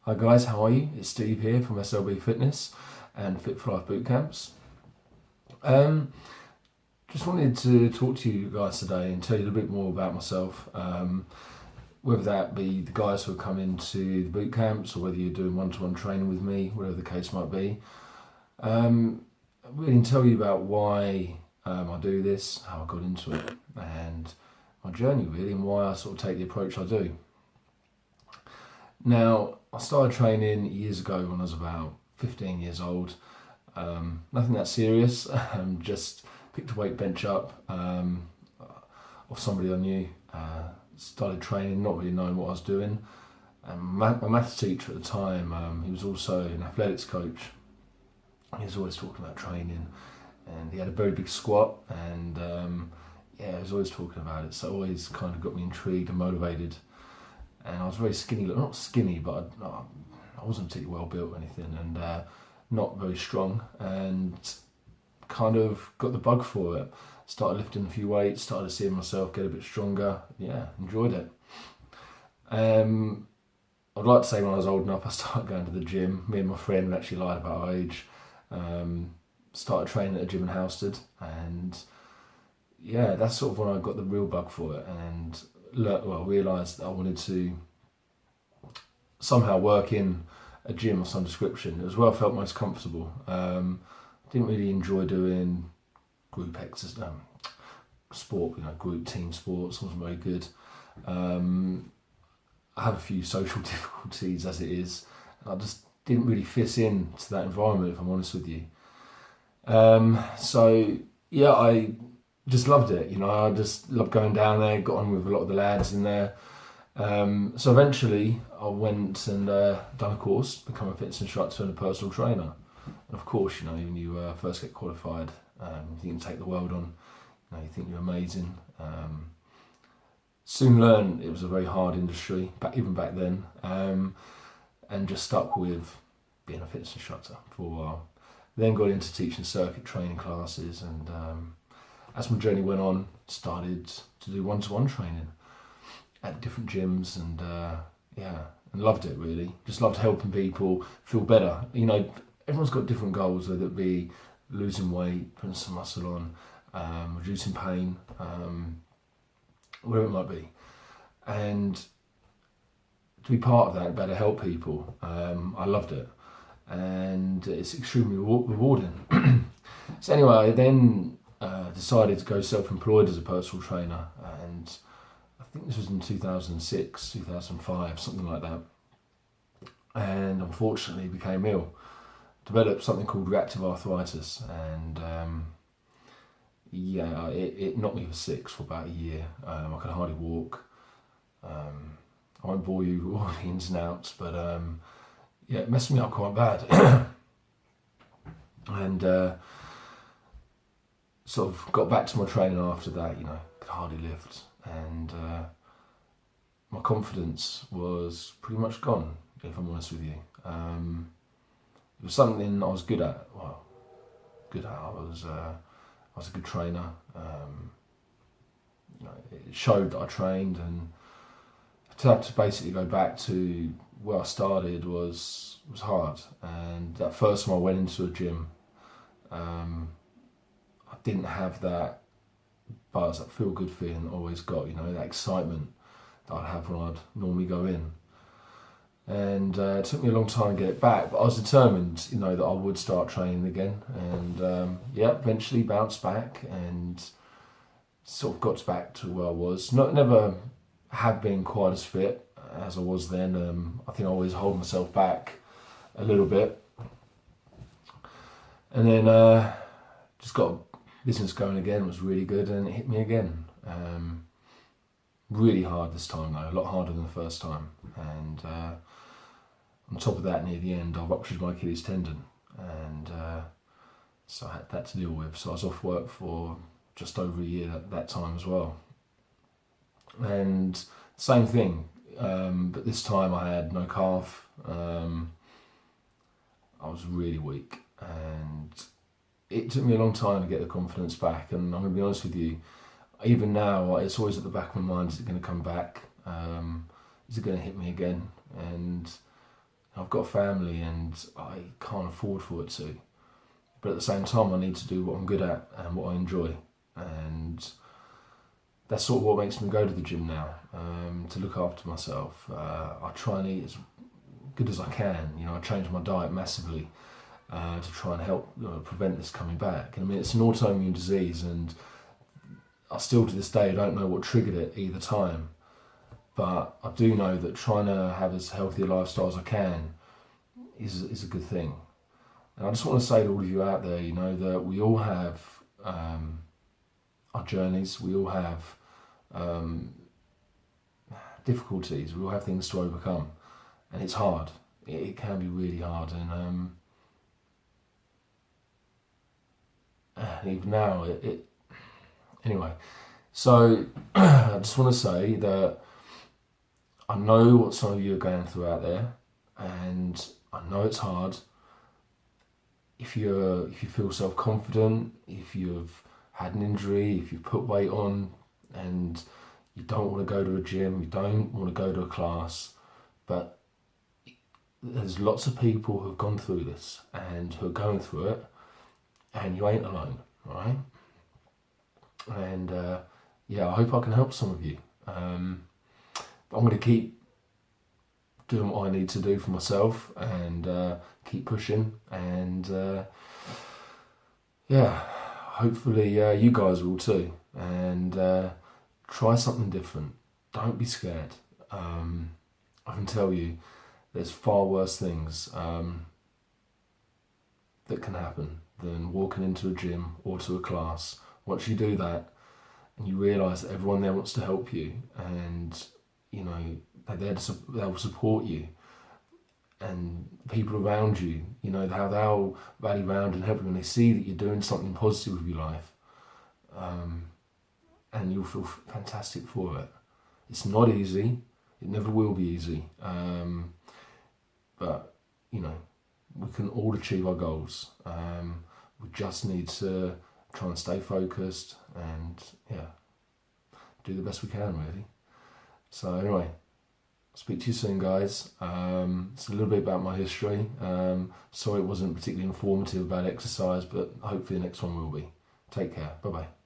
Hi guys, how are you? It's Steve here from SLB Fitness and Fit for Life boot camps. Um, just wanted to talk to you guys today and tell you a little bit more about myself. Whether that be the guys who come into the boot camps or whether you're doing one-to-one training with me, whatever the case might be. Really tell you about why I do this, how I got into it, and my journey really, and why I sort of take the approach I do. Now, I started training years ago when I was about 15 years old. Nothing that serious, just picked a weight bench up off somebody I knew. Started training, not really knowing what I was doing. And my maths teacher at the time, he was also an athletics coach. He was always talking about training, and he had a very big squat, and he was always talking about it. So it always kind of got me intrigued and motivated. And I was very skinny, not skinny, but I wasn't particularly well built or anything, and not very strong, and kind of got the bug for it. Started lifting a few weights, started seeing myself get a bit stronger. Yeah, enjoyed it. I'd like to say when I was old enough, I started going to the gym. Me and my friend actually lied about our age. Started training at a gym in Housestead, and yeah, that's sort of when I got the real bug for it, and realised that I wanted to somehow work in a gym of some description. It was where I felt most comfortable. Didn't really enjoy doing group exercise, sport, group team sports. Wasn't very good. I have a few social difficulties as it is, and I just didn't really fit in to that environment, if I'm honest with you. I just loved it, I just loved going down there, got on with a lot of the lads in there. So eventually I went and done a course, become a fitness instructor and a personal trainer. And of course, when you first get qualified, you think you can take the world on, you think you're amazing. Soon learned it was a very hard industry, even back then, and just stuck with being a fitness instructor for a while. Then got into teaching circuit training classes, and as my journey went on, started to do one-to-one training at different gyms, and and loved it really. Just loved helping people feel better. Everyone's got different goals, whether it be losing weight, putting some muscle on, reducing pain, whatever it might be. And to be part of that, better help people, I loved it, and it's extremely rewarding. So anyway, I then decided to go self-employed as a personal trainer, and I think this was in 2006, 2005, something like that. And unfortunately became ill, developed something called reactive arthritis, and it knocked me for six for about a year. I could hardly walk. I won't bore you with all the ins and outs, but it messed me up quite bad. And sort of got back to my training after that, could hardly lift, and my confidence was pretty much gone, if I'm honest with you. It was something I was good at. I was a good trainer. It showed that I trained, and to have to basically go back to where I started was hard. And that first time I went into a gym, I didn't have that buzz, that feel-good feeling that I always got, that excitement that I'd have when I'd normally go in. And it took me a long time to get it back, but I was determined, that I would start training again. And eventually bounced back and sort of got back to where I was. Never have been quite as fit as I was then. I think I always hold myself back a little bit. And then just got a business going again. It was really good, and it hit me again. Really hard this time though, a lot harder than the first time. And on top of that, near the end, I ruptured my Achilles tendon, and so I had that to deal with. So I was off work for just over a year at that time as well. And same thing, but this time I had no calf. I was really weak, and it took me a long time to get the confidence back. And I'm going to be honest with you, even now, it's always at the back of my mind, is it going to come back? Is it going to hit me again? And I've got a family and I can't afford for it to. But at the same time, I need to do what I'm good at and what I enjoy. And that's sort of what makes me go to the gym now, to look after myself. I try and eat as good as I can. I change my diet massively to try and help prevent this coming back. And I mean, it's an autoimmune disease, and I still to this day don't know what triggered it either time. But I do know that trying to have as healthy a lifestyle as I can is a good thing. And I just want to say to all of you out there, that we all have our journeys, we all have difficulties, we all have things to overcome. And it's hard. It can be really hard. And even now, anyway. So I just want to say that I know what some of you are going through out there, and I know it's hard. If you feel self-confident, if you've had an injury, if you've put weight on, and you don't want to go to a gym, you don't want to go to a class, but there's lots of people who've gone through this and who are going through it, and you ain't alone, right? And I hope I can help some of you. I'm going to keep doing what I need to do for myself and keep pushing, and hopefully you guys will too, and try something different. Don't be scared. I can tell you there's far worse things that can happen than walking into a gym or to a class. Once you do that and you realise that everyone there wants to help you, and they're there they'll support you, and people around you, how they'll rally around and help you when they see that you're doing something positive with your life, and you'll feel fantastic for it. It's not easy. It never will be easy. But we can all achieve our goals. We just need to try and stay focused and do the best we can, really. So anyway, I'll speak to you soon, guys. It's a little bit about my history. Sorry it wasn't particularly informative about exercise, but hopefully the next one will be. Take care. Bye-bye.